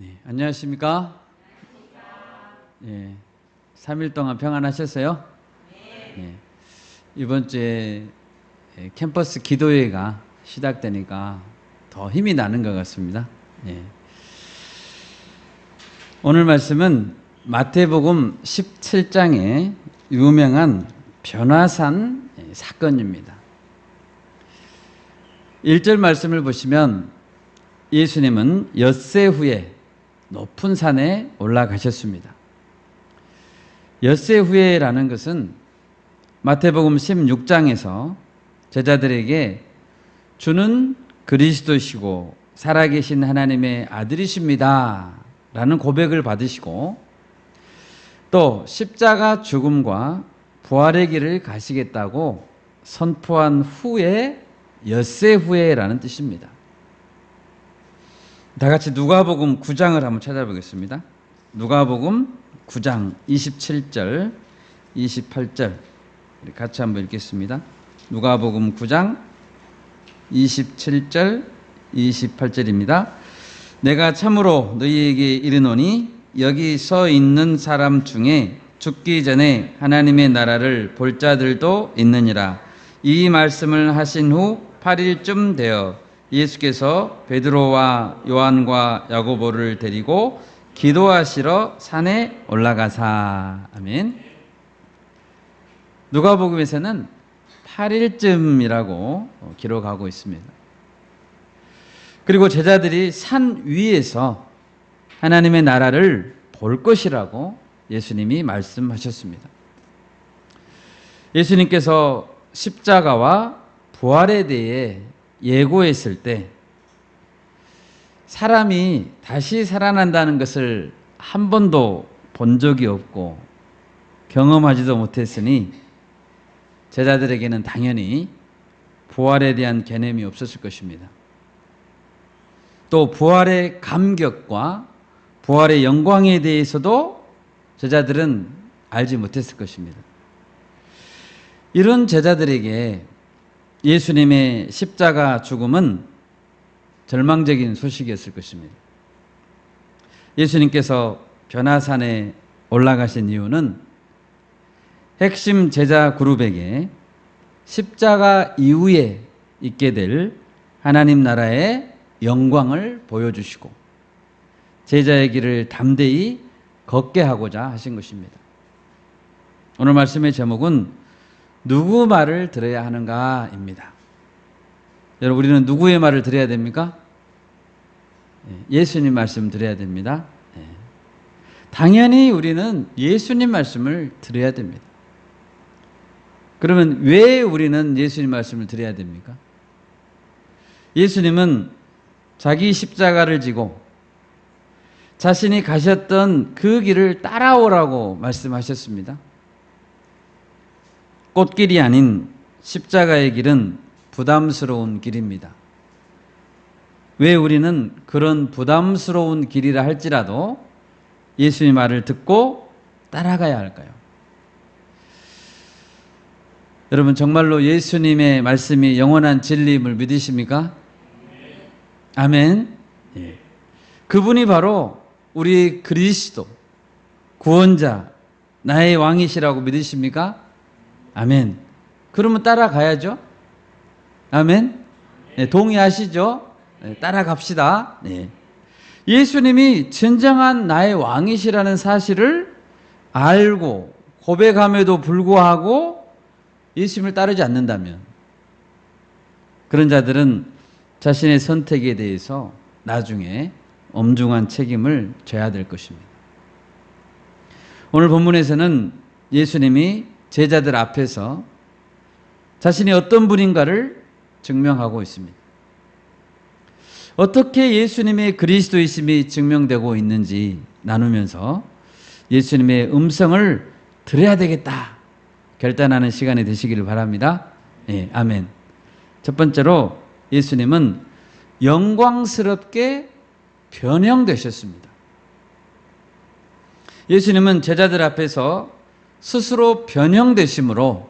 네, 안녕하십니까? 예, 3일 동안 평안하셨어요? 네. 이번 주에 캠퍼스 기도회가 시작되니까 더 힘이 나는 것 같습니다. 예. 오늘 말씀은 마태복음 17장의 유명한 변화산 사건입니다. 1절 말씀을 보시면 예수님은 엿새 후에 높은 산에 올라가셨습니다. 엿새 후에라는 것은 마태복음 16장에서 제자들에게 주는 그리스도시고 살아계신 하나님의 아들이십니다 라는 고백을 받으시고 또 십자가 죽음과 부활의 길을 가시겠다고 선포한 후에 엿새 후에라는 뜻입니다. 다 같이 누가복음 9장을 한번 찾아보겠습니다. 누가복음 9장 27절, 28절 같이 한번 읽겠습니다. 누가복음 9장 27절, 28절입니다. 내가 참으로 너희에게 이르노니 여기 서 있는 사람 중에 죽기 전에 하나님의 나라를 볼 자들도 있느니라. 이 말씀을 하신 후 8일쯤 되어 예수께서 베드로와 요한과 야고보를 데리고 기도하시러 산에 올라가사. 아멘. 누가복음에서는 8일쯤이라고 기록하고 있습니다. 그리고 제자들이 산 위에서 하나님의 나라를 볼 것이라고 예수님이 말씀하셨습니다. 예수님께서 십자가와 부활에 대해 예고했을 때 사람이 다시 살아난다는 것을 한 번도 본 적이 없고 경험하지도 못했으니 제자들에게는 당연히 부활에 대한 개념이 없었을 것입니다. 또 부활의 감격과 부활의 영광에 대해서도 제자들은 알지 못했을 것입니다. 이런 제자들에게 예수님의 십자가 죽음은 절망적인 소식이었을 것입니다. 예수님께서 변화산에 올라가신 이유는 핵심 제자 그룹에게 십자가 이후에 있게 될 하나님 나라의 영광을 보여주시고 제자의 길을 담대히 걷게 하고자 하신 것입니다. 오늘 말씀의 제목은 누구 말을 들어야 하는가입니다. 여러분, 우리는 누구의 말을 들어야 됩니까? 예수님 말씀 들어야 됩니다. 당연히 우리는 예수님 말씀을 들어야 됩니다. 그러면 왜 우리는 예수님 말씀을 들어야 됩니까? 예수님은 자기 십자가를 지고 자신이 가셨던 그 길을 따라오라고 말씀하셨습니다. 꽃길이 아닌 십자가의 길은 부담스러운 길입니다. 왜 우리는 그런 부담스러운 길이라 할지라도 예수님의 말을 듣고 따라가야 할까요? 여러분, 정말로 예수님의 말씀이 영원한 진리임을 믿으십니까? 아멘. 예. 그분이 바로 우리 그리스도, 구원자, 나의 왕이시라고 믿으십니까? 아멘. 그러면 따라가야죠. 아멘. 네, 동의하시죠? 네, 따라갑시다. 네. 예수님이 진정한 나의 왕이시라는 사실을 알고 고백함에도 불구하고 예수님을 따르지 않는다면 그런 자들은 자신의 선택에 대해서 나중에 엄중한 책임을 져야 될 것입니다. 오늘 본문에서는 예수님이 제자들 앞에서 자신이 어떤 분인가를 증명하고 있습니다. 어떻게 예수님의 그리스도이심이 증명되고 있는지 나누면서 예수님의 음성을 들어야 되겠다 결단하는 시간이 되시기를 바랍니다. 네, 아멘. 첫 번째로 예수님은 영광스럽게 변형되셨습니다. 예수님은 제자들 앞에서 스스로 변형되심으로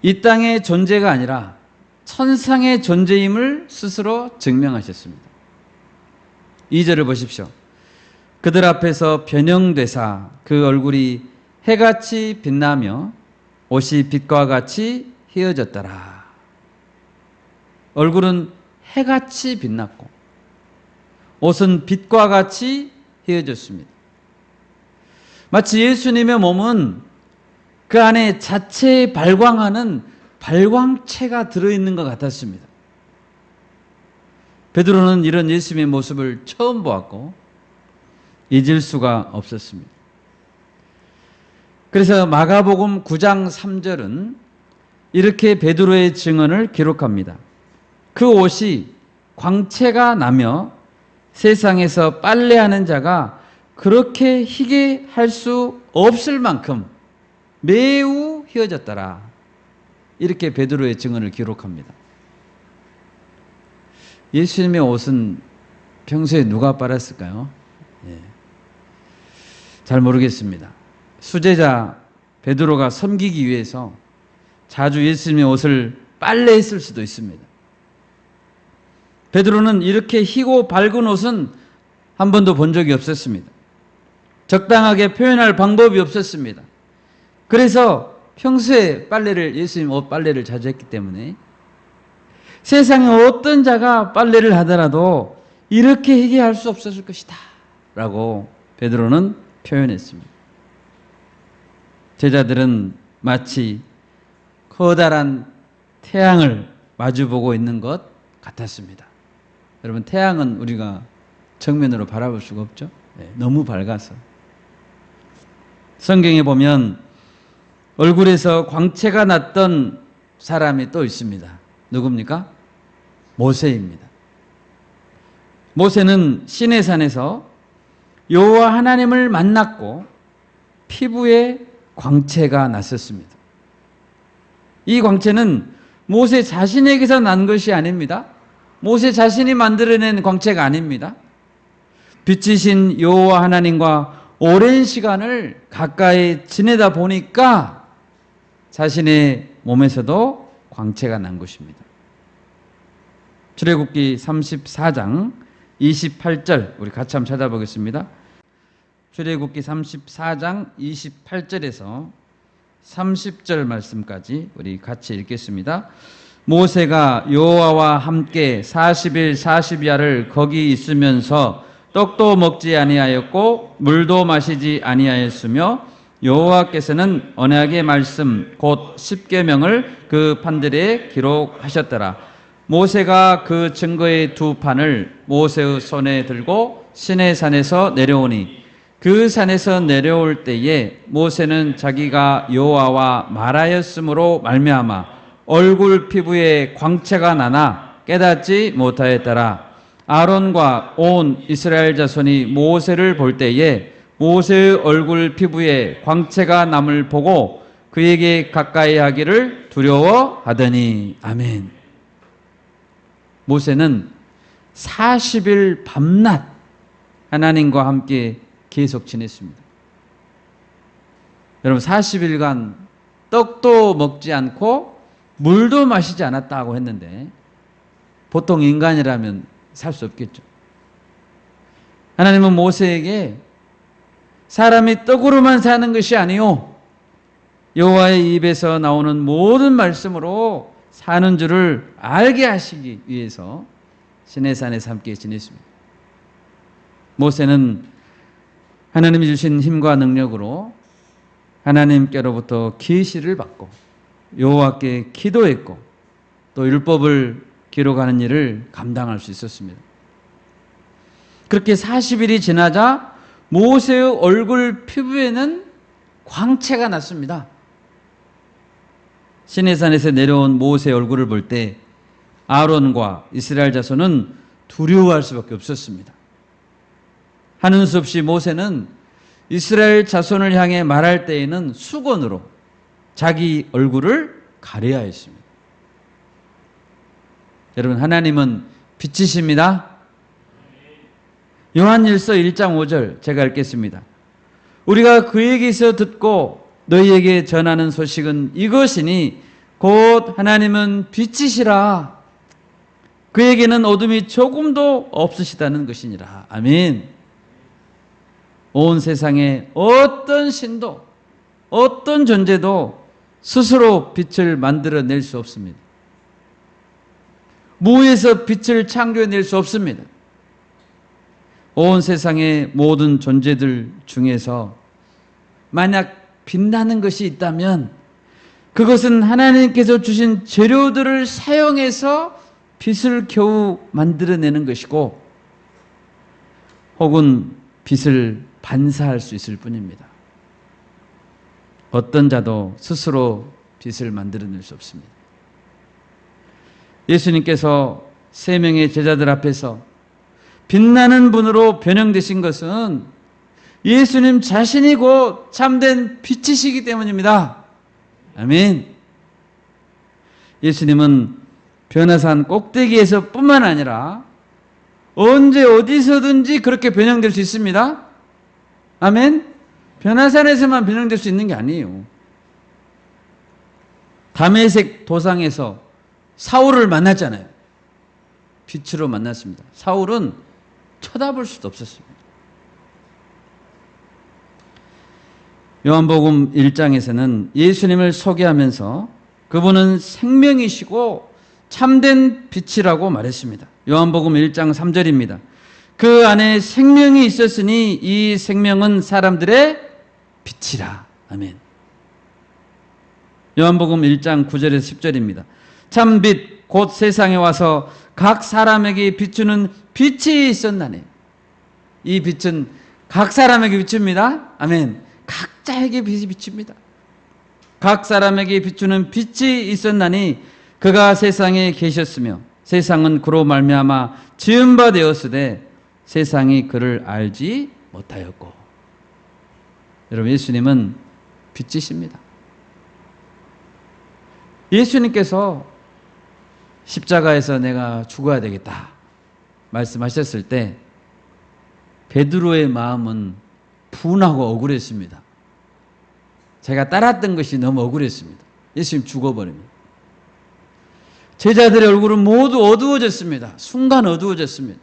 이 땅의 존재가 아니라 천상의 존재임을 스스로 증명하셨습니다. 2절을 보십시오. 그들 앞에서 변형되사 그 얼굴이 해같이 빛나며 옷이 빛과 같이 휘어졌더라. 얼굴은 해같이 빛났고 옷은 빛과 같이 휘어졌습니다. 마치 예수님의 몸은 그 안에 자체에 발광하는 발광체가 들어있는 것 같았습니다. 베드로는 이런 예수님의 모습을 처음 보았고 잊을 수가 없었습니다. 그래서 마가복음 9장 3절은 이렇게 베드로의 증언을 기록합니다. 그 옷이 광채가 나며 세상에서 빨래하는 자가 그렇게 희게 할 수 없을 만큼 매우 휘어졌더라. 이렇게 베드로의 증언을 기록합니다. 예수님의 옷은 평소에 누가 빨았을까요? 잘 모르겠습니다. 수제자 베드로가 섬기기 위해서 자주 예수님의 옷을 빨래했을 수도 있습니다. 베드로는 이렇게 희고 밝은 옷은 한 번도 본 적이 없었습니다. 적당하게 표현할 방법이 없었습니다. 그래서 평소에 예수님 옷 빨래를 자주 했기 때문에 세상에 어떤 자가 빨래를 하더라도 이렇게 희게 할 수 없었을 것이다 라고 베드로는 표현했습니다. 제자들은 마치 커다란 태양을 마주보고 있는 것 같았습니다. 여러분, 태양은 우리가 정면으로 바라볼 수가 없죠. 너무 밝아서. 성경에 보면 얼굴에서 광채가 났던 사람이 또 있습니다. 누굽니까? 모세입니다. 모세는 시내산에서 여호와 하나님을 만났고 피부에 광채가 났었습니다. 이 광채는 모세 자신에게서 난 것이 아닙니다. 모세 자신이 만들어낸 광채가 아닙니다. 빛이신 여호와 하나님과 오랜 시간을 가까이 지내다 보니까 자신의 몸에서도 광채가 난 것입니다. 출애굽기 34장 28절 우리 같이 한번 찾아보겠습니다. 출애굽기 34장 28절에서 30절 말씀까지 우리 같이 읽겠습니다. 모세가 여호와와 함께 40일 40야를 거기 있으면서 떡도 먹지 아니하였고 물도 마시지 아니하였으며 여호와께서는 언약의 말씀 곧 십계명을 그 판들에 기록하셨더라. 모세가 그 증거의 두 판을 모세의 손에 들고 시내산에서 내려오니 그 산에서 내려올 때에 모세는 자기가 여호와와 말하였으므로 말미암아 얼굴 피부에 광채가 나나 깨닫지 못하였더라. 아론과 온 이스라엘 자손이 모세를 볼 때에 모세의 얼굴 피부에 광채가 남을 보고 그에게 가까이 하기를 두려워하더니. 아멘. 모세는 40일 밤낮 하나님과 함께 계속 지냈습니다. 여러분, 40일간 떡도 먹지 않고 물도 마시지 않았다고 했는데 보통 인간이라면 살 수 없겠죠. 하나님은 모세에게 사람이 떡으로만 사는 것이 아니요 여호와의 입에서 나오는 모든 말씀으로 사는 줄을 알게 하시기 위해서 시내산에서 함께 지냈습니다. 모세는 하나님이 주신 힘과 능력으로 하나님께로부터 계시를 받고 여호와께 기도했고 또 율법을 기록하는 일을 감당할 수 있었습니다. 그렇게 40일이 지나자 모세의 얼굴 피부에는 광채가 났습니다. 시내산에서 내려온 모세의 얼굴을 볼 때 아론과 이스라엘 자손은 두려워할 수밖에 없었습니다. 하는 수 없이 모세는 이스라엘 자손을 향해 말할 때에는 수건으로 자기 얼굴을 가려야 했습니다. 여러분, 하나님은 빛이십니다. 요한일서 1장 5절 제가 읽겠습니다. 우리가 그에게서 듣고 너희에게 전하는 소식은 이것이니 곧 하나님은 빛이시라. 그에게는 어둠이 조금도 없으시다는 것이니라. 아멘. 온 세상에 어떤 신도, 어떤 존재도 스스로 빛을 만들어낼 수 없습니다. 무에서 빛을 창조해낼 수 없습니다. 온 세상의 모든 존재들 중에서 만약 빛나는 것이 있다면 그것은 하나님께서 주신 재료들을 사용해서 빛을 겨우 만들어내는 것이고, 혹은 빛을 반사할 수 있을 뿐입니다. 어떤 자도 스스로 빛을 만들어낼 수 없습니다. 예수님께서 세 명의 제자들 앞에서 빛나는 분으로 변형되신 것은 예수님 자신이 곧 참된 빛이시기 때문입니다. 아멘. 예수님은 변화산 꼭대기에서 뿐만 아니라 언제 어디서든지 그렇게 변형될 수 있습니다. 아멘. 변화산에서만 변형될 수 있는 게 아니에요. 다메섹 도상에서 사울을 만났잖아요. 빛으로 만났습니다. 사울은 쳐다볼 수도 없었습니다. 요한복음 1장에서는 예수님을 소개하면서 그분은 생명이시고 참된 빛이라고 말했습니다. 요한복음 1장 3절입니다. 그 안에 생명이 있었으니 이 생명은 사람들의 빛이라. 아멘. 요한복음 1장 9절에서 10절입니다. 참 빛 곧 세상에 와서 각 사람에게 비추는 빛이 있었나니. 이 빛은 각 사람에게 비춥니다. 아멘. 각자에게 빛이 비춥니다. 각 사람에게 비추는 빛이 있었나니 그가 세상에 계셨으며 세상은 그로 말미암아 지은 바 되었으되 세상이 그를 알지 못하였고. 여러분, 예수님은 빛이십니다. 예수님께서 십자가에서 내가 죽어야 되겠다 말씀하셨을 때 베드로의 마음은 분하고 억울했습니다. 제가 따랐던 것이 너무 억울했습니다. 예수님 죽어버립니다. 제자들의 얼굴은 모두 어두워졌습니다. 순간 어두워졌습니다.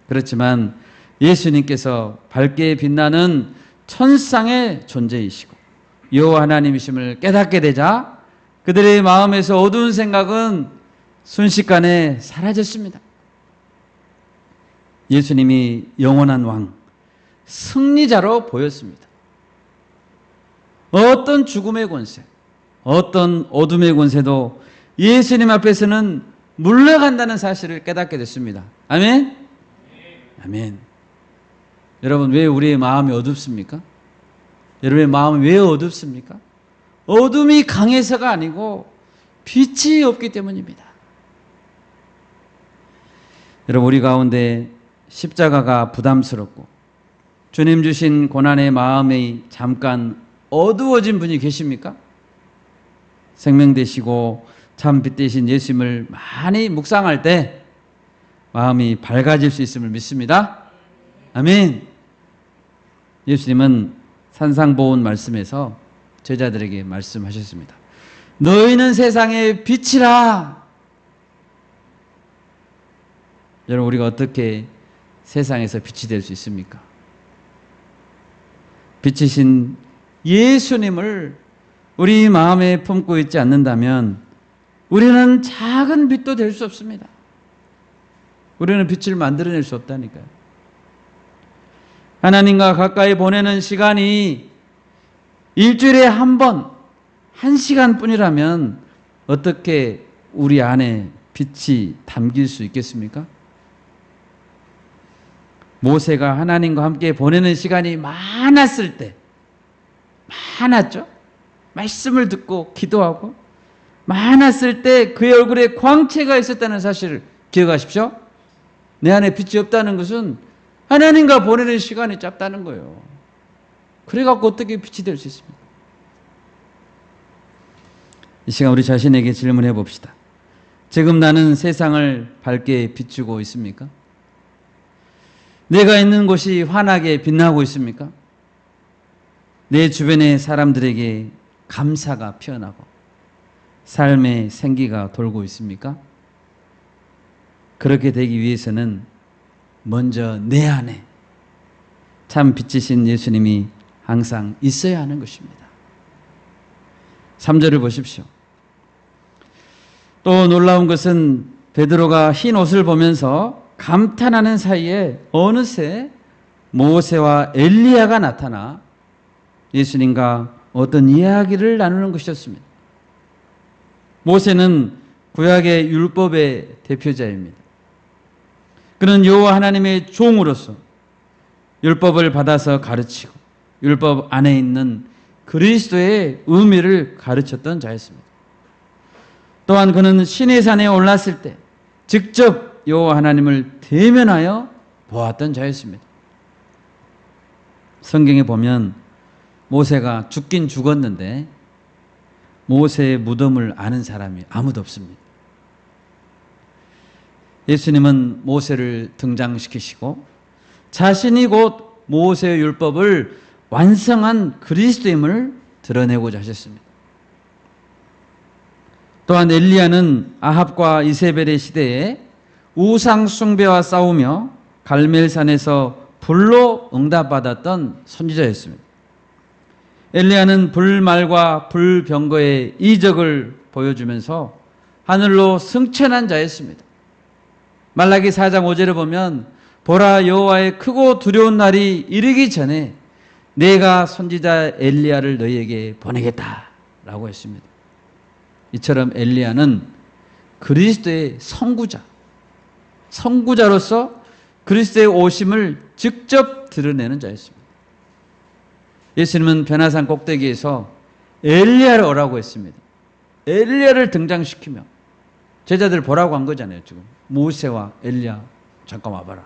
그렇지만 예수님께서 밝게 빛나는 천상의 존재이시고 여호와 하나님이심을 깨닫게 되자 그들의 마음에서 어두운 생각은 순식간에 사라졌습니다. 예수님이 영원한 왕, 승리자로 보였습니다. 어떤 죽음의 권세, 어떤 어둠의 권세도 예수님 앞에서는 물러간다는 사실을 깨닫게 됐습니다. 아멘? 아멘. 여러분, 왜 우리의 마음이 어둡습니까? 여러분의 마음이 왜 어둡습니까? 어둠이 강해서가 아니고 빛이 없기 때문입니다. 여러분, 우리 가운데 십자가가 부담스럽고 주님 주신 고난의 마음이 잠깐 어두워진 분이 계십니까? 생명 되시고 참 빛 되신 예수님을 많이 묵상할 때 마음이 밝아질 수 있음을 믿습니다. 아멘. 예수님은 산상보훈 말씀에서 제자들에게 말씀하셨습니다. 너희는 세상의 빛이라. 여러분, 우리가 어떻게 세상에서 빛이 될 수 있습니까? 빛이신 예수님을 우리 마음에 품고 있지 않는다면 우리는 작은 빛도 될 수 없습니다. 우리는 빛을 만들어낼 수 없다니까요. 하나님과 가까이 보내는 시간이 일주일에 한 번, 1시간 뿐이라면 어떻게 우리 안에 빛이 담길 수 있겠습니까? 모세가 하나님과 함께 보내는 시간이 많았을 때, 많았죠? 말씀을 듣고 기도하고 많았을 때 그의 얼굴에 광채가 있었다는 사실을 기억하십시오. 내 안에 빛이 없다는 것은 하나님과 보내는 시간이 짧다는 거예요. 그래갖고 어떻게 빛이 될 수 있습니까? 이 시간 우리 자신에게 질문해 봅시다. 지금 나는 세상을 밝게 비추고 있습니까? 내가 있는 곳이 환하게 빛나고 있습니까? 내 주변의 사람들에게 감사가 피어나고 삶의 생기가 돌고 있습니까? 그렇게 되기 위해서는 먼저 내 안에 참 빛이신 예수님이 항상 있어야 하는 것입니다. 3절을 보십시오. 또 놀라운 것은 베드로가 흰 옷을 보면서 감탄하는 사이에 어느새 모세와 엘리야가 나타나 예수님과 어떤 이야기를 나누는 것이었습니다. 모세는 구약의 율법의 대표자입니다. 그는 여호와 하나님의 종으로서 율법을 받아서 가르치고 율법 안에 있는 그리스도의 의미를 가르쳤던 자였습니다. 또한 그는 시내산에 올랐을 때 직접 여호와 하나님을 대면하여 보았던 자였습니다. 성경에 보면 모세가 죽긴 죽었는데 모세의 무덤을 아는 사람이 아무도 없습니다. 예수님은 모세를 등장시키시고 자신이 곧 모세의 율법을 완성한 그리스도임을 드러내고자 하셨습니다. 또한 엘리야는 아합과 이세벨의 시대에 우상 숭배와 싸우며 갈멜산에서 불로 응답받았던 선지자였습니다. 엘리야는 불말과 불병거의 이적을 보여주면서 하늘로 승천한 자였습니다. 말라기 4장 5절에 보면 보라 여호와의 크고 두려운 날이 이르기 전에 내가 선지자 엘리야를 너희에게 보내겠다라고 했습니다. 이처럼 엘리야는 그리스도의 선구자로서 그리스도의 오심을 직접 드러내는 자였습니다. 예수님은 변화산 꼭대기에서 엘리야를 오라고 했습니다. 엘리야를 등장시키며 제자들 보라고 한 거잖아요. 지금 모세와 엘리야 잠깐 와봐라.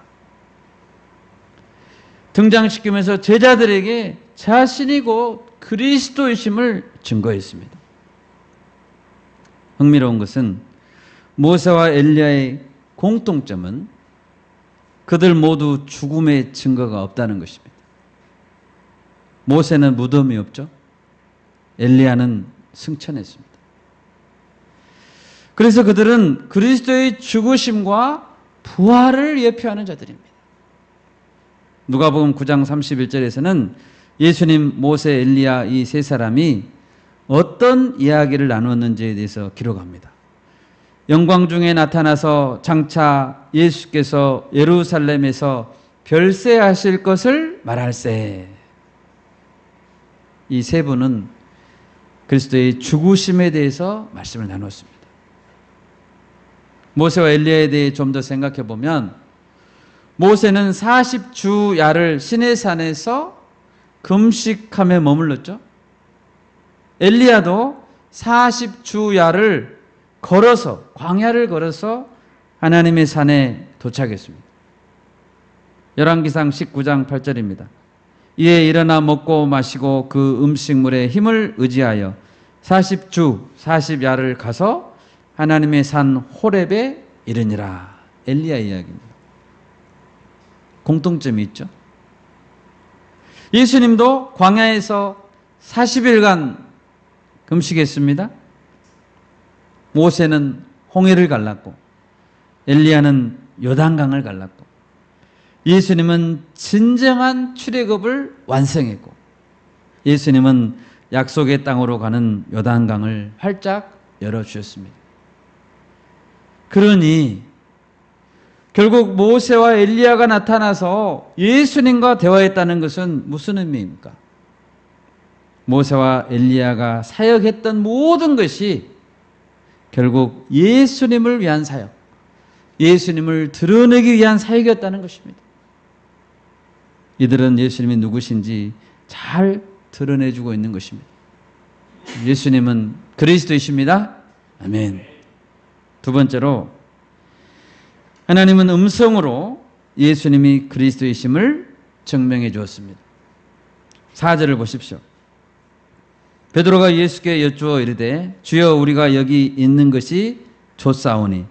등장시키면서 제자들에게 자신이 곧 그리스도이심을 증거했습니다. 흥미로운 것은 모세와 엘리야의 공통점은 그들 모두 죽음의 증거가 없다는 것입니다. 모세는 무덤이 없죠. 엘리야는 승천했습니다. 그래서 그들은 그리스도의 죽으심과 부활을 예표하는 자들입니다. 누가복음 9장 31절에서는 예수님, 모세, 엘리야 이 세 사람이 어떤 이야기를 나누었는지에 대해서 기록합니다. 영광 중에 나타나서 장차 예수께서 예루살렘에서 별세하실 것을 말할세. 이 세 분은 그리스도의 죽으심에 대해서 말씀을 나눴습니다. 모세와 엘리야에 대해 좀 더 생각해 보면 모세는 40주야를 시내산에서 금식함에 머물렀죠. 엘리야도 40주야를 걸어서 광야를 걸어서 하나님의 산에 도착했습니다. 열왕기상 19장 8절입니다. 이에 일어나 먹고 마시고 그 음식물의 힘을 의지하여 40주 40야를 가서 하나님의 산 호렙에 이르니라. 엘리야 이야기입니다. 공통점이 있죠. 예수님도 광야에서 40일간 금식했습니다. 모세는 홍해를 갈랐고 엘리야는 요단강을 갈랐고 예수님은 진정한 출애굽을 완성했고 예수님은 약속의 땅으로 가는 요단강을 활짝 열어주셨습니다. 그러니 결국 모세와 엘리야가 나타나서 예수님과 대화했다는 것은 무슨 의미입니까? 모세와 엘리야가 사역했던 모든 것이 결국 예수님을 위한 사역, 예수님을 드러내기 위한 사역이었다는 것입니다. 이들은 예수님이 누구신지 잘 드러내주고 있는 것입니다. 예수님은 그리스도이십니다. 아멘. 두 번째로 하나님은 음성으로 예수님이 그리스도이심을 증명해 주었습니다. 4절을 보십시오. 베드로가 예수께 여쭈어 이르되 주여 우리가 여기 있는 것이 좋사오니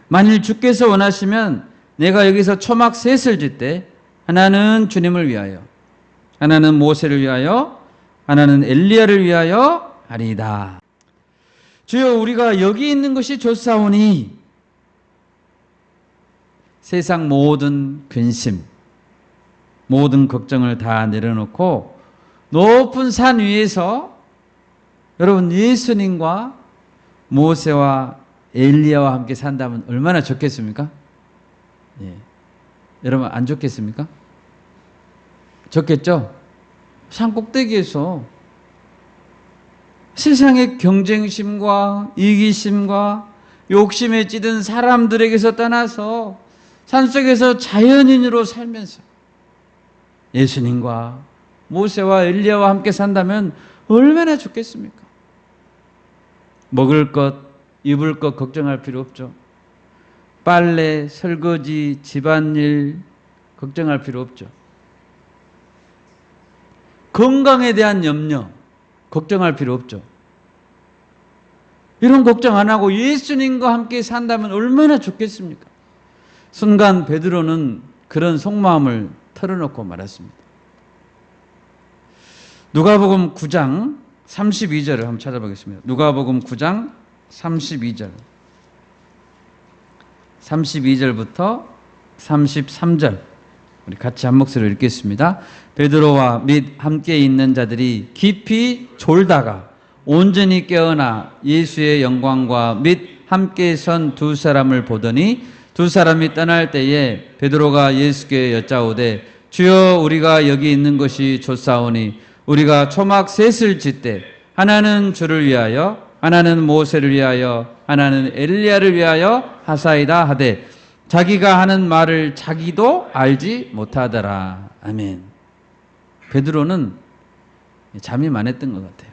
만일 주께서 원하시면 내가 여기서 초막 셋을 짓되 하나는 주님을 위하여 하나는 모세를 위하여 하나는 엘리야를 위하여 하리이다. 주여 우리가 여기 있는 것이 좋사오니 세상 모든 근심, 모든 걱정을 다 내려놓고 높은 산 위에서 여러분 예수님과 모세와 엘리야와 함께 산다면 얼마나 좋겠습니까? 예. 여러분 안 좋겠습니까? 좋겠죠? 산 꼭대기에서 세상의 경쟁심과 이기심과 욕심에 찌든 사람들에게서 떠나서 산속에서 자연인으로 살면서 예수님과 모세와 엘리야와 함께 산다면 얼마나 좋겠습니까? 먹을 것, 입을 것 걱정할 필요 없죠. 빨래, 설거지, 집안일 걱정할 필요 없죠. 건강에 대한 염려 걱정할 필요 없죠. 이런 걱정 안 하고 예수님과 함께 산다면 얼마나 좋겠습니까? 순간 베드로는 그런 속마음을 털어놓고 말았습니다. 누가복음 9장 32절을 한번 찾아보겠습니다. 누가복음 9장 32절. 32절부터 33절. 우리 같이 한 목소리로 읽겠습니다. 베드로와 및 함께 있는 자들이 깊이 졸다가 온전히 깨어나 예수의 영광과 및 함께 선 두 사람을 보더니 두 사람이 떠날 때에 베드로가 예수께 여짜오되 주여 우리가 여기 있는 것이 좋사오니 우리가 초막 셋을 짓되 하나는 주를 위하여 하나는 모세를 위하여 하나는 엘리야를 위하여 하사이다 하되 자기가 하는 말을 자기도 알지 못하더라. 아멘. 베드로는 잠이 많았던 것 같아요.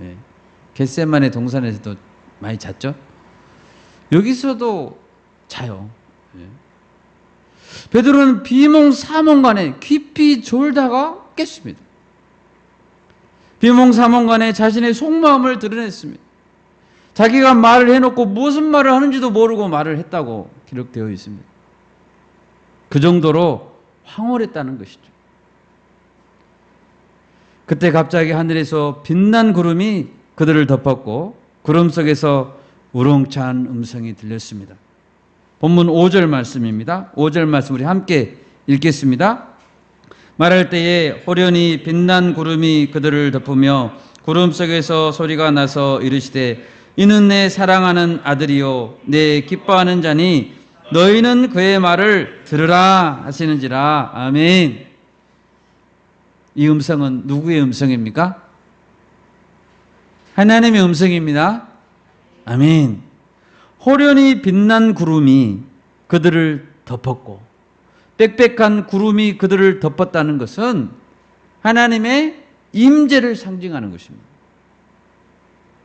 예. 겟세마네 동산에서도 많이 잤죠. 여기서도 자요. 예. 베드로는 비몽사몽간에 깊이 졸다가 깼습니다. 비몽사몽간에 자신의 속마음을 드러냈습니다. 자기가 말을 해놓고 무슨 말을 하는지도 모르고 말을 했다고 기록되어 있습니다. 그 정도로 황홀했다는 것이죠. 그때 갑자기 하늘에서 빛난 구름이 그들을 덮었고 구름 속에서 우렁찬 음성이 들렸습니다. 본문 5절 말씀입니다. 5절 말씀 우리 함께 읽겠습니다. 말할 때에 호련히 빛난 구름이 그들을 덮으며 구름 속에서 소리가 나서 이르시되 이는 내 사랑하는 아들이요 내 기뻐하는 자니 너희는 그의 말을 들으라 하시는지라. 아멘. 이 음성은 누구의 음성입니까? 하나님의 음성입니다. 아멘. 호련히 빛난 구름이 그들을 덮었고 빽빽한 구름이 그들을 덮었다는 것은 하나님의 임재를 상징하는 것입니다.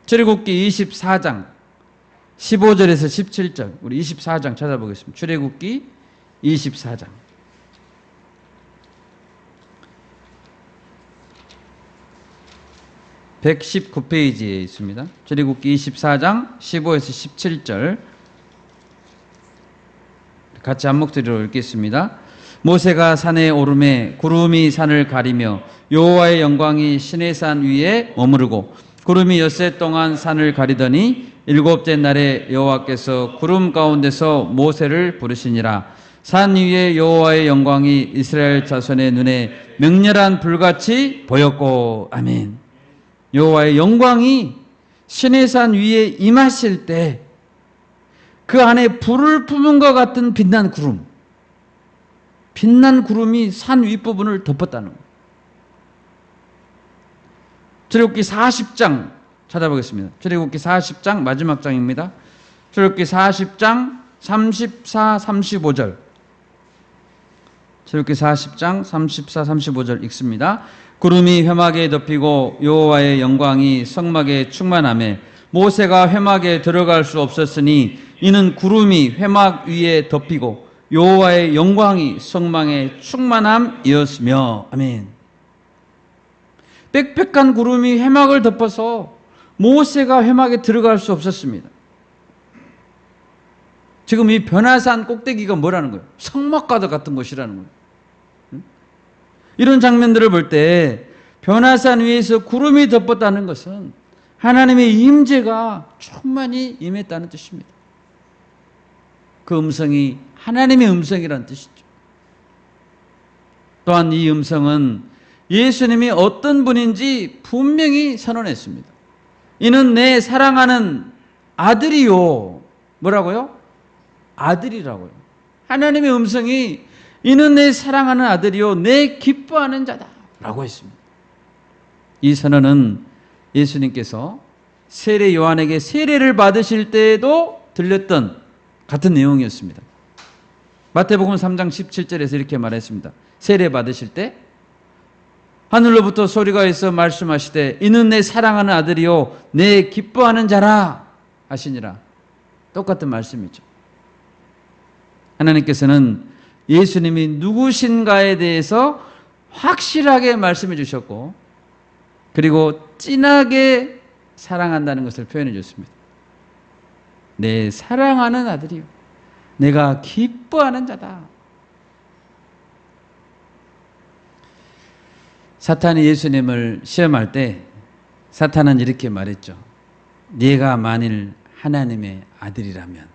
출애굽기 24장 15절에서 17절 우리 24장 찾아보겠습니다. 출애굽기 24장 119페이지에 있습니다. 출애굽기 24장 15에서 17절 같이 한 목소리로 읽겠습니다. 모세가 산에 오르매 구름이 산을 가리며 여호와의 영광이 시내산 위에 머무르고 구름이 엿새 동안 산을 가리더니 일곱째 날에 여호와께서 구름 가운데서 모세를 부르시니라. 산 위에 여호와의 영광이 이스라엘 자손의 눈에 맹렬한 불같이 보였고. 아멘. 여호와의 영광이 시내산 위에 임하실 때 그 안에 불을 품은 것 같은 빛난 구름, 빛난 구름이 산 윗부분을 덮었다는 거예요. 출애굽기 40장 찾아보겠습니다. 출애굽기 40장 마지막 장입니다. 출애굽기 40장 34, 35절. 출애굽기 40장 34, 35절 읽습니다. 구름이 회막에 덮이고 여호와의 영광이 성막에 충만하며 모세가 회막에 들어갈 수 없었으니 이는 구름이 회막 위에 덮이고 여호와의 영광이 성막에 충만함이었으며. 아멘. 빽빽한 구름이 회막을 덮어서 모세가 회막에 들어갈 수 없었습니다. 지금 이 변화산 꼭대기가 뭐라는 거예요? 성막과도 같은 곳이라는 거예요. 이런 장면들을 볼 때 변화산 위에서 구름이 덮었다는 것은 하나님의 임재가 충만히 임했다는 뜻입니다. 그 음성이 하나님의 음성이라는 뜻이죠. 또한 이 음성은 예수님이 어떤 분인지 분명히 선언했습니다. 이는 내 사랑하는 아들이요. 뭐라고요? 아들이라고요. 하나님의 음성이 이는 내 사랑하는 아들이요 내 기뻐하는 자다 라고 했습니다. 이 선언은 예수님께서 세례 요한에게 세례를 받으실 때에도 들렸던 같은 내용이었습니다. 마태복음 3장 17절에서 이렇게 말했습니다. 세례 받으실 때 하늘로부터 소리가 있어 말씀하시되 이는 내 사랑하는 아들이요 내 기뻐하는 자라 하시니라. 똑같은 말씀이죠. 하나님께서는 예수님이 누구신가에 대해서 확실하게 말씀해 주셨고 그리고 진하게 사랑한다는 것을 표현해 줬습니다. 내 사랑하는 아들이요 내가 기뻐하는 자다. 사탄이 예수님을 시험할 때 사탄은 이렇게 말했죠. 네가 만일 하나님의 아들이라면.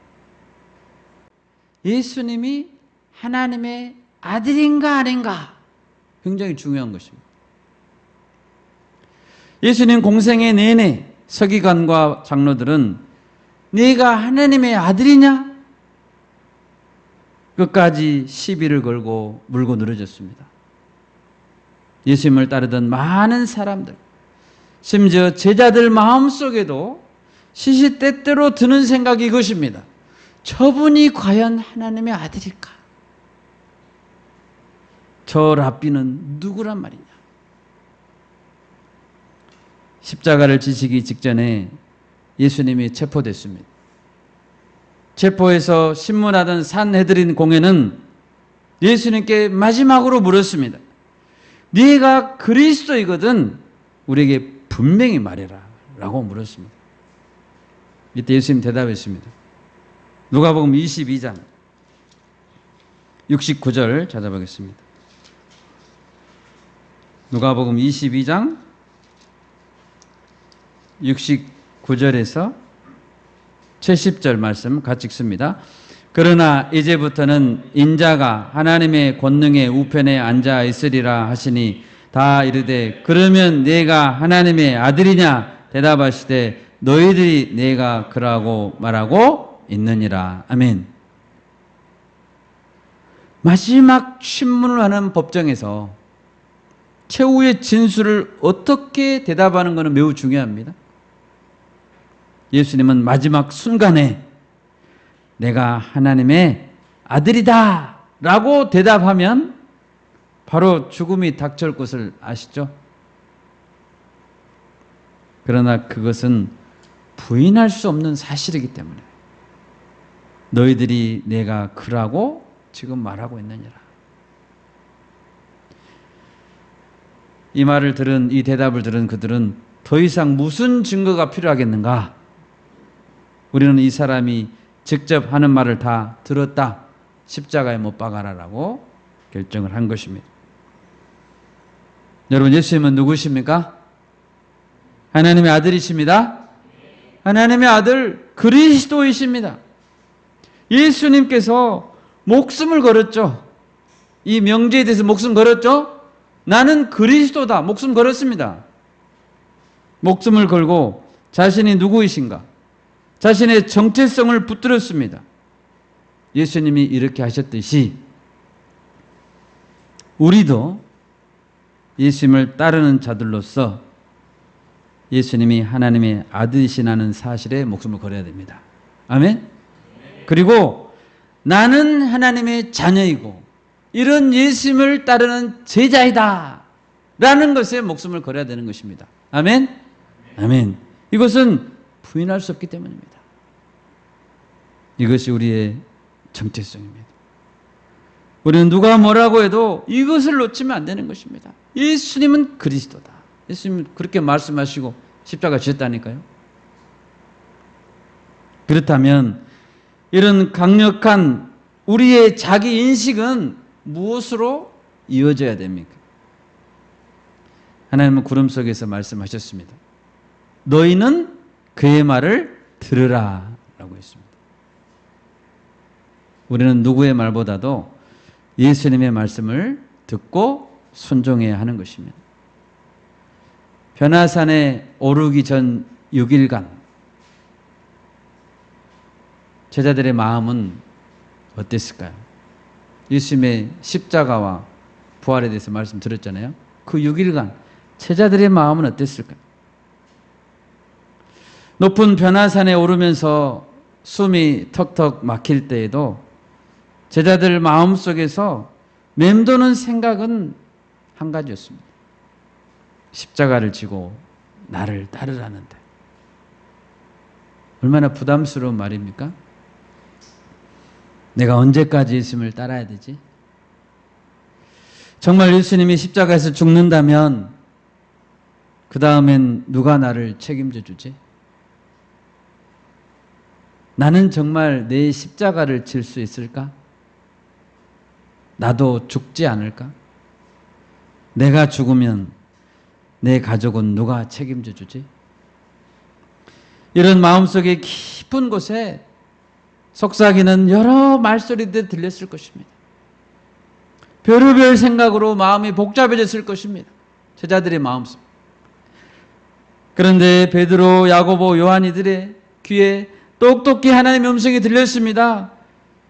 예수님이 하나님의 아들인가 아닌가 굉장히 중요한 것입니다. 예수님 공생애 내내 서기관과 장로들은 네가 하나님의 아들이냐? 끝까지 시비를 걸고 물고 늘어졌습니다. 예수님을 따르던 많은 사람들, 심지어 제자들 마음속에도 시시때때로 드는 생각이 이것입니다. 저분이 과연 하나님의 아들일까? 저 랍비는 누구란 말이냐? 십자가를 지시기 직전에 예수님이 체포됐습니다. 체포해서 신문하던 산헤드린 공회는 예수님께 마지막으로 물었습니다. 네가 그리스도이거든 우리에게 분명히 말해라 라고 물었습니다. 이때 예수님 대답했습니다. 누가복음 22장 69절 찾아보겠습니다. 누가복음 22장 69절에서 70절 말씀 같이 읽습니다. 그러나 이제부터는 인자가 하나님의 권능의 우편에 앉아 있으리라 하시니 다 이르되 그러면 네가 하나님의 아들이냐 대답하시되 너희들이 내가 그라고 말하고 있느니라. 아멘. 마지막 신문을 하는 법정에서 최후의 진술을 어떻게 대답하는 것은 매우 중요합니다. 예수님은 마지막 순간에 내가 하나님의 아들이다 라고 대답하면 바로 죽음이 닥쳐올 것을 아시죠? 그러나 그것은 부인할 수 없는 사실이기 때문에 너희들이 내가 그라고 지금 말하고 있느니라. 이 말을 들은, 이 대답을 들은 그들은 더 이상 무슨 증거가 필요하겠는가? 우리는 이 사람이 직접 하는 말을 다 들었다. 십자가에 못 박아라라고 결정을 한 것입니다. 여러분, 예수님은 누구십니까? 하나님의 아들이십니다. 하나님의 아들 그리스도이십니다. 예수님께서 목숨을 걸었죠. 이 명제에 대해서 목숨 걸었죠. 나는 그리스도다. 목숨 걸었습니다. 목숨을 걸고 자신이 누구이신가? 자신의 정체성을 붙들었습니다. 예수님이 이렇게 하셨듯이 우리도 예수님을 따르는 자들로서 예수님이 하나님의 아들이시라는 사실에 목숨을 걸어야 됩니다. 아멘? 그리고 나는 하나님의 자녀이고 이런 예수님을 따르는 제자이다 라는 것에 목숨을 걸어야 되는 것입니다. 아멘? 아멘. 이것은 부인할 수 없기 때문입니다. 이것이 우리의 정체성입니다. 우리는 누가 뭐라고 해도 이것을 놓치면 안 되는 것입니다. 예수님은 그리스도다. 예수님은 그렇게 말씀하시고 십자가 지셨다니까요. 그렇다면 이런 강력한 우리의 자기 인식은 무엇으로 이어져야 됩니까? 하나님은 구름 속에서 말씀하셨습니다. 너희는 그의 말을 들으라 라고 했습니다. 우리는 누구의 말보다도 예수님의 말씀을 듣고 순종해야 하는 것입니다. 변화산에 오르기 전 6일간 제자들의 마음은 어땠을까요? 예수님의 십자가와 부활에 대해서 말씀드렸잖아요. 그 6일간 제자들의 마음은 어땠을까요? 높은 변화산에 오르면서 숨이 턱턱 막힐 때에도 제자들 마음속에서 맴도는 생각은 한 가지였습니다. 십자가를 지고 나를 따르라는데. 얼마나 부담스러운 말입니까? 내가 언제까지 예수님을 따라야 되지? 정말 예수님이 십자가에서 죽는다면 그 다음엔 누가 나를 책임져 주지? 나는 정말 내 십자가를 질 수 있을까? 나도 죽지 않을까? 내가 죽으면 내 가족은 누가 책임져 주지? 이런 마음속에 깊은 곳에 속삭이는 여러 말소리들이 들렸을 것입니다. 별의별 생각으로 마음이 복잡해졌을 것입니다. 제자들의 마음속. 그런데 베드로, 야고보, 요한이들의 귀에 똑똑히 하나님의 음성이 들렸습니다.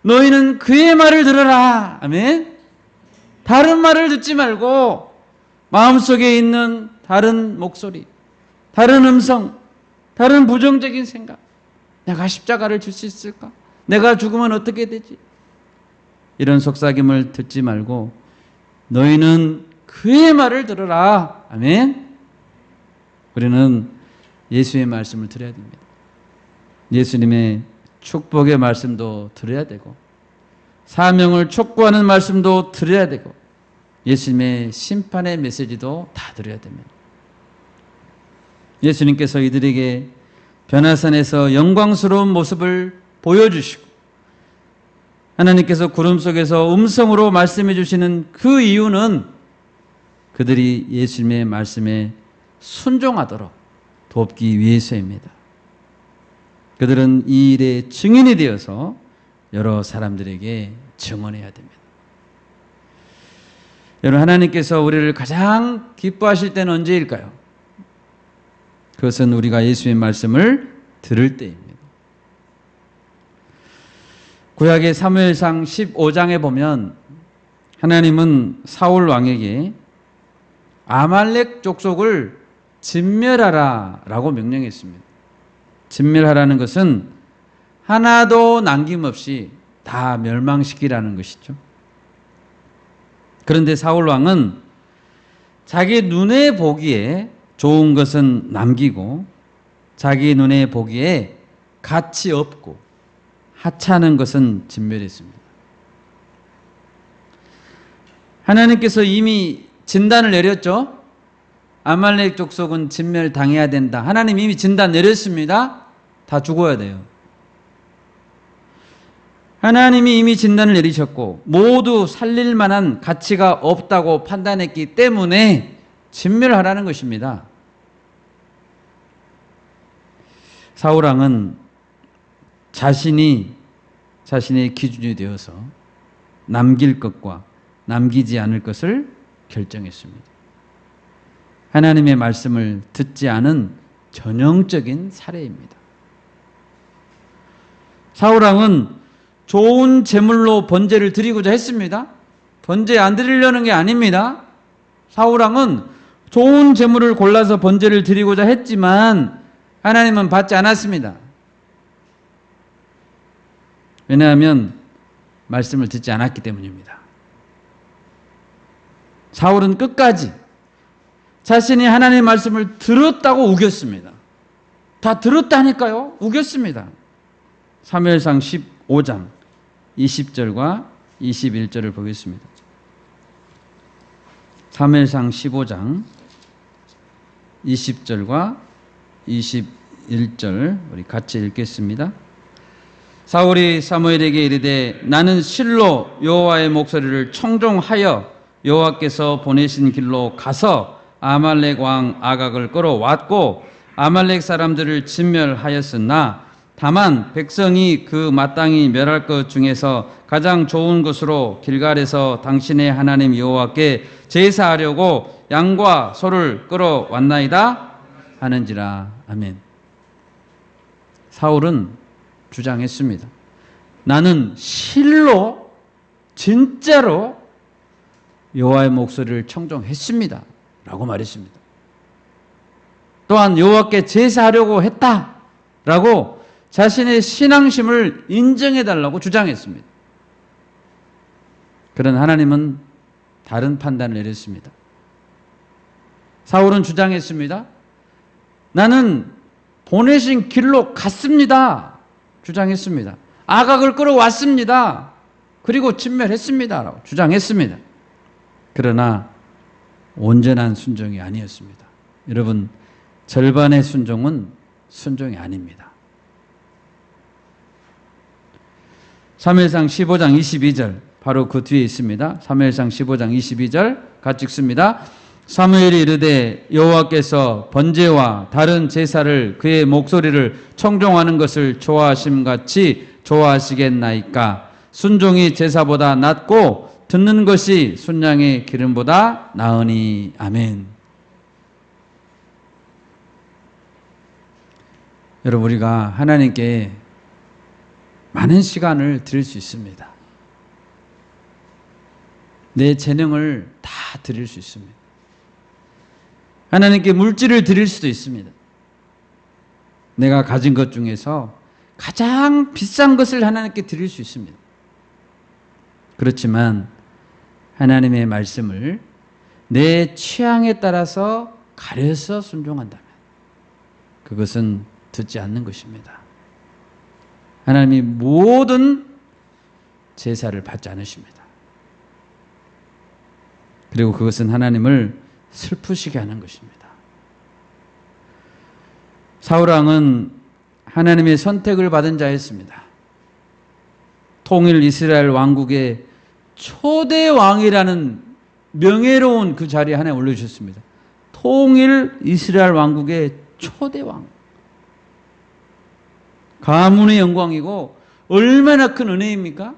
너희는 그의 말을 들어라. 아멘. 다른 말을 듣지 말고 마음속에 있는 다른 목소리, 다른 음성, 다른 부정적인 생각. 내가 십자가를 질 수 있을까? 내가 죽으면 어떻게 되지? 이런 속삭임을 듣지 말고 너희는 그의 말을 들어라. 아멘. 우리는 예수의 말씀을 들어야 됩니다. 예수님의 축복의 말씀도 들어야 되고 사명을 촉구하는 말씀도 들어야 되고 예수님의 심판의 메시지도 다 들어야 됩니다. 예수님께서 이들에게 변화산에서 영광스러운 모습을 보여주시고 하나님께서 구름 속에서 음성으로 말씀해 주시는 그 이유는 그들이 예수님의 말씀에 순종하도록 돕기 위해서입니다. 그들은 이 일의 증인이 되어서 여러 사람들에게 증언해야 됩니다. 여러분, 하나님께서 우리를 가장 기뻐하실 때는 언제일까요? 그것은 우리가 예수의 말씀을 들을 때입니다. 구약의 사무엘상 15장에 보면 하나님은 사울 왕에게 아말렉 족속을 진멸하라 라고 명령했습니다. 진멸하라는 것은 하나도 남김없이 다 멸망시키라는 것이죠. 그런데 사울 왕은 자기 눈에 보기에 좋은 것은 남기고 자기 눈에 보기에 가치 없고 하찮은 것은 진멸했습니다. 하나님께서 이미 진단을 내렸죠. 아말렉 족속은 진멸당해야 된다. 하나님 이미 진단 내렸습니다. 다 죽어야 돼요. 하나님이 이미 진단을 내리셨고 모두 살릴 만한 가치가 없다고 판단했기 때문에 진멸하라는 것입니다. 사울왕은 자신의 기준이 되어서 남길 것과 남기지 않을 것을 결정했습니다. 하나님의 말씀을 듣지 않은 전형적인 사례입니다. 사울왕은 좋은 제물로 번제를 드리고자 했습니다. 번제 안 드리려는 게 아닙니다. 사울왕은 좋은 제물을 골라서 번제를 드리고자 했지만 하나님은 받지 않았습니다. 왜냐하면 말씀을 듣지 않았기 때문입니다. 사울은 끝까지 자신이 하나님의 말씀을 들었다고 우겼습니다. 다 들었다니까요. 우겼습니다. 사무엘상 15장 20절과 21절을 보겠습니다. 사무엘상 15장 20절과 21절 우리 같이 읽겠습니다. 사울이 사무엘에게 이르되 나는 실로 여호와의 목소리를 청종하여 여호와께서 보내신 길로 가서 아말렉 왕 아각을 끌어왔고 아말렉 사람들을 진멸하였으나 다만 백성이 그 마땅히 멸할 것 중에서 가장 좋은 것으로 길갈에서 당신의 하나님 여호와께 제사하려고 양과 소를 끌어왔나이다 하는지라. 아멘. 사울은 주장했습니다. 나는 실로 진짜로 여호와의 목소리를 청종했습니다 라고 말했습니다. 또한 여호와께 제사하려고 했다라고 자신의 신앙심을 인정해달라고 주장했습니다. 그러나 하나님은 다른 판단을 내렸습니다. 사울은 주장했습니다. 나는 보내신 길로 갔습니다 주장했습니다. 아각을 끌어왔습니다. 그리고 진멸했습니다 라고 주장했습니다. 그러나 온전한 순종이 아니었습니다. 여러분, 절반의 순종은 순종이 아닙니다. 사무엘상 15장 22절 바로 그 뒤에 있습니다. 사무엘상 15장 22절 같이 읽습니다. 사무엘이 이르되 여호와께서 번제와 다른 제사를 그의 목소리를 청종하는 것을 좋아하심같이 좋아하시겠나이까. 순종이 제사보다 낫고 듣는 것이 순양의 기름보다 나으니. 아멘. 여러분, 우리가 하나님께 많은 시간을 드릴 수 있습니다. 내 재능을 다 드릴 수 있습니다. 하나님께 물질을 드릴 수도 있습니다. 내가 가진 것 중에서 가장 비싼 것을 하나님께 드릴 수 있습니다. 그렇지만 하나님의 말씀을 내 취향에 따라서 가려서 순종한다면 그것은 듣지 않는 것입니다. 하나님이 모든 제사를 받지 않으십니다. 그리고 그것은 하나님을 슬프시게 하는 것입니다. 사울왕은 하나님의 선택을 받은 자였습니다. 통일 이스라엘 왕국의 초대 왕이라는 명예로운 그 자리에 하나님 올려주셨습니다. 통일 이스라엘 왕국의 초대 왕. 가문의 영광이고 얼마나 큰 은혜입니까?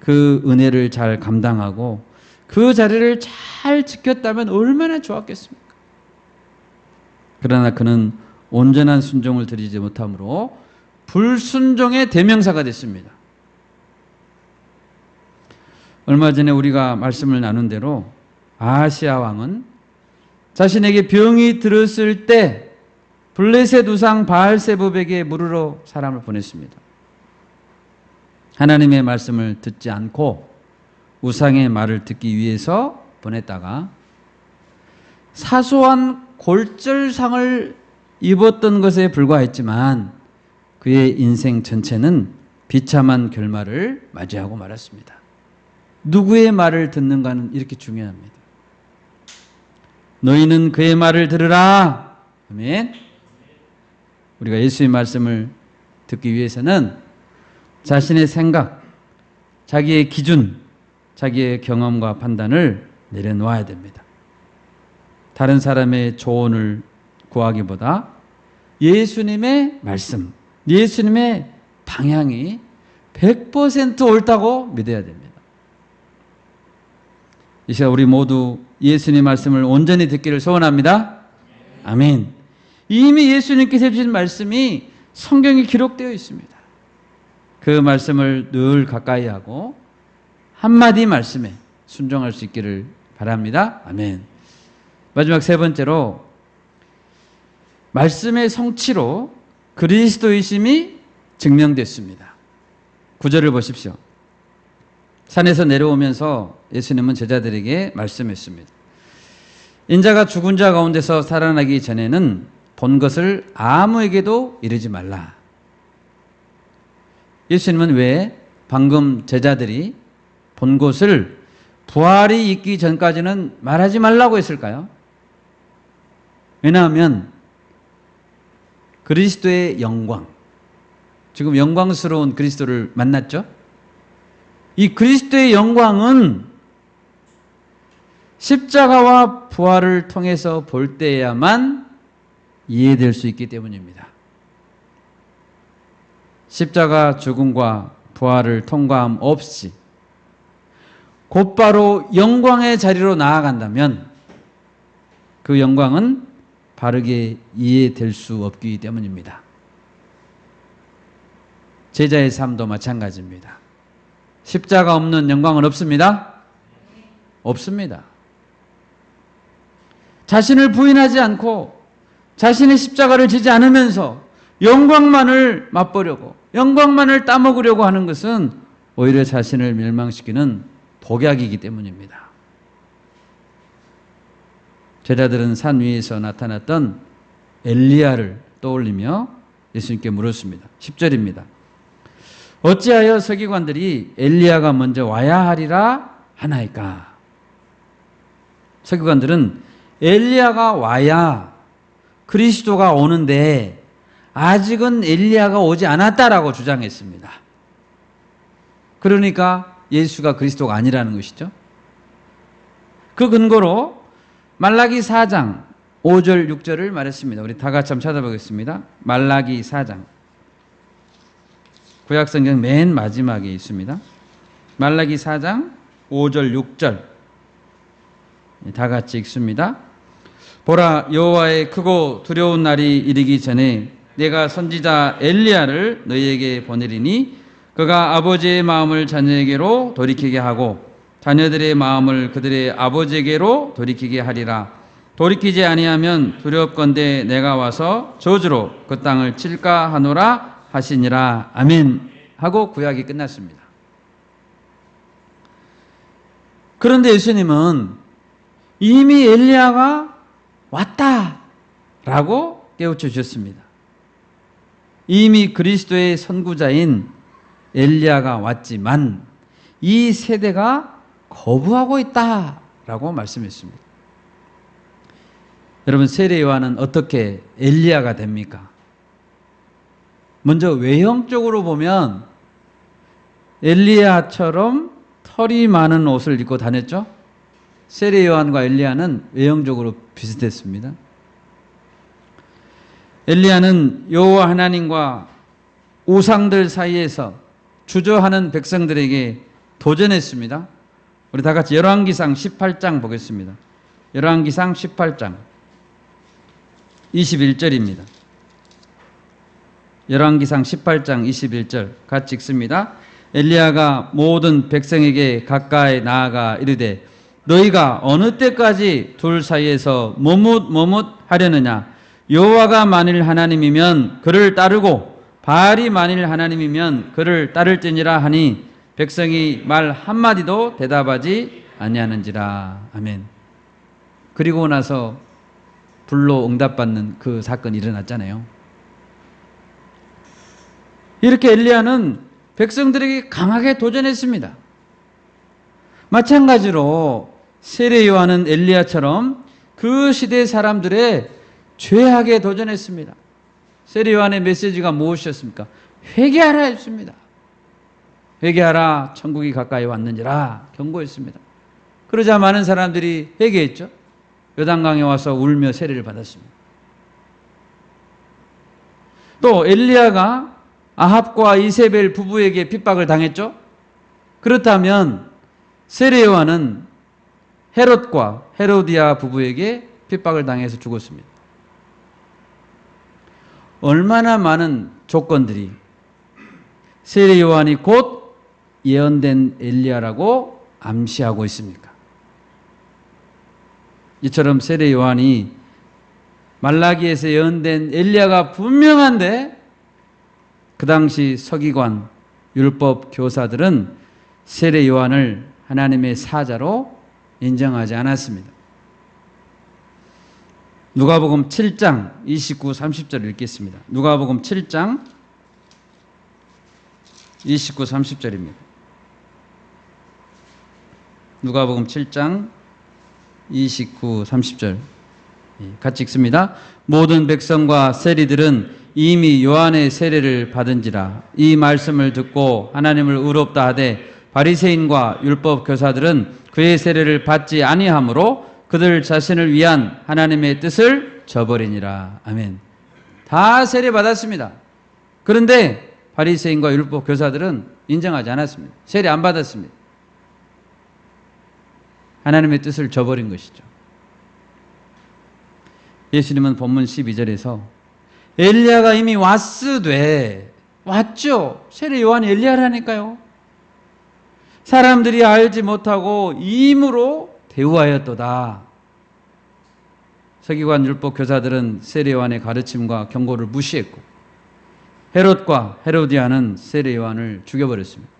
그 은혜를 잘 감당하고 그 자리를 잘 지켰다면 얼마나 좋았겠습니까? 그러나 그는 온전한 순종을 드리지 못함으로 불순종의 대명사가 됐습니다. 얼마 전에 우리가 말씀을 나눈 대로 아하시야 왕은 자신에게 병이 들었을 때 블레셋 우상 바알세붑에게 물으러 사람을 보냈습니다. 하나님의 말씀을 듣지 않고 우상의 말을 듣기 위해서 보냈다가 사소한 골절상을 입었던 것에 불과했지만 그의 인생 전체는 비참한 결말을 맞이하고 말았습니다. 누구의 말을 듣는가는 이렇게 중요합니다. 너희는 그의 말을 들으라. 아멘. 우리가 예수의 말씀을 듣기 위해서는 자신의 생각, 자기의 기준, 자기의 경험과 판단을 내려놓아야 됩니다. 다른 사람의 조언을 구하기보다 예수님의 말씀, 예수님의 방향이 100% 옳다고 믿어야 됩니다. 이 시간 우리 모두 예수님 말씀을 온전히 듣기를 소원합니다. 아멘. 이미 예수님께서 해주신 말씀이 성경에 기록되어 있습니다. 그 말씀을 늘 가까이 하고 한마디 말씀에 순종할 수 있기를 바랍니다. 아멘. 마지막 세 번째로 말씀의 성취로 그리스도이심이 증명됐습니다. 9절을 보십시오. 산에서 내려오면서 예수님은 제자들에게 말씀했습니다. 인자가 죽은 자 가운데서 살아나기 전에는 본 것을 아무에게도 이르지 말라. 예수님은 왜 방금 제자들이 본 것을 부활이 있기 전까지는 말하지 말라고 했을까요? 왜냐하면 그리스도의 영광, 지금 영광스러운 그리스도를 만났죠? 이 그리스도의 영광은 십자가와 부활을 통해서 볼 때야만 이해될 수 있기 때문입니다. 십자가 죽음과 부활을 통과함 없이 곧바로 영광의 자리로 나아간다면 그 영광은 바르게 이해될 수 없기 때문입니다. 제자의 삶도 마찬가지입니다. 십자가 없는 영광은 없습니다? 없습니다. 자신을 부인하지 않고 자신의 십자가를 지지 않으면서 영광만을 맛보려고, 영광만을 따먹으려고 하는 것은 오히려 자신을 멸망시키는 독약이기 때문입니다. 제자들은 산 위에서 나타났던 엘리야를 떠올리며 예수님께 물었습니다. 10절입니다. 어찌하여 서기관들이 엘리야가 먼저 와야 하리라 하나이까? 서기관들은 엘리야가 와야 그리스도가 오는데 아직은 엘리야가 오지 않았다라고 주장했습니다. 그러니까 예수가 그리스도가 아니라는 것이죠. 그 근거로 말라기 4장 5절 6절을 말했습니다. 우리 다 같이 한번 찾아보겠습니다. 말라기 4장. 구약성경 맨 마지막에 있습니다. 말라기 4장 5절 6절. 다 같이 읽습니다. 보라, 여호와의 크고 두려운 날이 이르기 전에 내가 선지자 엘리야를 너희에게 보내리니 그가 아버지의 마음을 자녀에게로 돌이키게 하고 자녀들의 마음을 그들의 아버지에게로 돌이키게 하리라. 돌이키지 아니하면 두렵건대 내가 와서 저주로 그 땅을 칠까 하노라 하시니라. 아멘. 하고 구약이 끝났습니다. 그런데 예수님은 이미 엘리야가 왔다라고 깨우쳐 주셨습니다. 이미 그리스도의 선구자인 엘리야가 왔지만 이 세대가 거부하고 있다라고 말씀했습니다. 여러분, 세례 요한은 어떻게 엘리야가 됩니까? 먼저 외형적으로 보면 엘리야처럼 털이 많은 옷을 입고 다녔죠? 세례 요한과 엘리야는 외형적으로 비슷했습니다. 엘리야는 여호와 하나님과 우상들 사이에서 주저하는 백성들에게 도전했습니다. 우리 다 같이 열왕기상 18장 보겠습니다. 열왕기상 18장 21절입니다. 열왕기상 18장 21절 같이 읽습니다. 엘리야가 모든 백성에게 가까이 나아가 이르되 너희가 어느 때까지 둘 사이에서 머뭇하려느냐? 여호와가 만일 하나님이면 그를 따르고 바알이 만일 하나님이면 그를 따를지니라 하니 백성이 말 한마디도 대답하지 아니하는지라. 아멘. 그리고 나서 불로 응답받는 그 사건이 일어났잖아요. 이렇게 엘리야는 백성들에게 강하게 도전했습니다. 마찬가지로 세례 요한은 엘리야처럼 그 시대 사람들의 죄악에 도전했습니다. 세례 요한의 메시지가 무엇이었습니까? 회개하라 했습니다. 회개하라, 천국이 가까이 왔느니라 경고했습니다. 그러자 많은 사람들이 회개했죠. 요단강에 와서 울며 세례를 받았습니다. 또 엘리야가 아합과 이세벨 부부에게 핍박을 당했죠. 그렇다면 세례 요한은 헤롯과 헤로디아 부부에게 핍박을 당해서 죽었습니다. 얼마나 많은 조건들이 세례 요한이 곧 예언된 엘리야라고 암시하고 있습니까? 이처럼 세례 요한이 말라기에서 예언된 엘리야가 분명한데 그 당시 서기관, 율법 교사들은 세례 요한을 하나님의 사자로 인정하지 않았습니다. 누가복음 7장 29, 30절 읽겠습니다. 누가복음 7장 29, 30절입니다. 누가복음 7장 29, 30절 같이 읽습니다. 모든 백성과 세리들은 이미 요한의 세례를 받은지라. 이 말씀을 듣고 하나님을 의롭다 하되 바리새인과 율법 교사들은 그의 세례를 받지 아니하므로 그들 자신을 위한 하나님의 뜻을 져버리니라. 아멘. 다 세례 받았습니다. 그런데 바리새인과 율법 교사들은 인정하지 않았습니다. 세례 안 받았습니다. 하나님의 뜻을 저버린 것이죠. 예수님은 본문 12절에서 엘리야가 이미 왔죠. 세례 요한이 엘리야라니까요. 사람들이 알지 못하고 임으로 대우하였도다. 서기관 율법 교사들은 세례 요한의 가르침과 경고를 무시했고 헤롯과 헤로디아는 세례 요한을 죽여버렸습니다.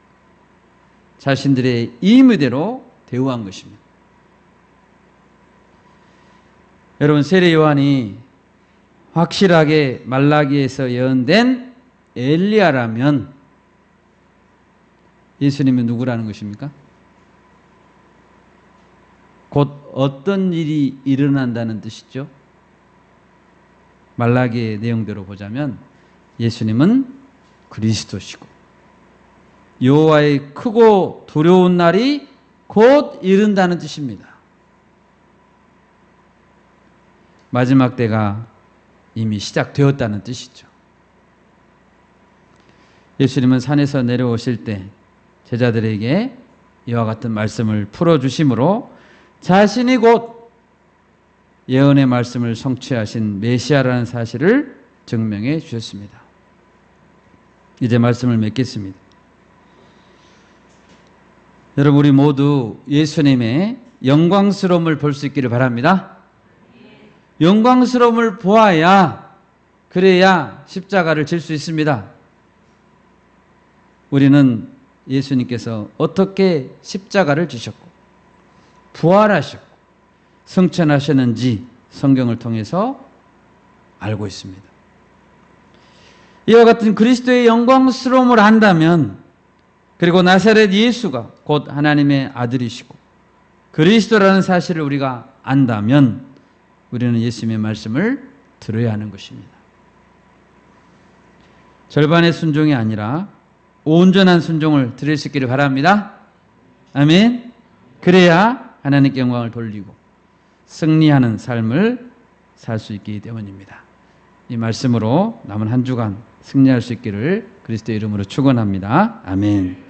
자신들의 임의대로 대우한 것입니다. 여러분, 세례 요한이 확실하게 말라기에서 예언된 엘리야라면 예수님은 누구라는 것입니까? 곧 어떤 일이 일어난다는 뜻이죠? 말라기의 내용대로 보자면 예수님은 그리스도시고 여호와의 크고 두려운 날이 곧 이른다는 뜻입니다. 마지막 때가 이미 시작되었다는 뜻이죠. 예수님은 산에서 내려오실 때 제자들에게 이와 같은 말씀을 풀어주심으로 자신이 곧 예언의 말씀을 성취하신 메시아라는 사실을 증명해 주셨습니다. 이제 말씀을 맺겠습니다. 여러분, 우리 모두 예수님의 영광스러움을 볼 수 있기를 바랍니다. 영광스러움을 보아야, 그래야 십자가를 질 수 있습니다. 우리는 예수님께서 어떻게 십자가를 지셨고 부활하셨고 승천하셨는지 성경을 통해서 알고 있습니다. 이와 같은 그리스도의 영광스러움을 안다면, 그리고 나사렛 예수가 곧 하나님의 아들이시고 그리스도라는 사실을 우리가 안다면 우리는 예수님의 말씀을 들어야 하는 것입니다. 절반의 순종이 아니라 온전한 순종을 드릴 수 있기를 바랍니다. 아멘. 그래야 하나님께 영광을 돌리고 승리하는 삶을 살 수 있기 때문입니다. 이 말씀으로 남은 한 주간 승리할 수 있기를 그리스도의 이름으로 축원합니다. 아멘.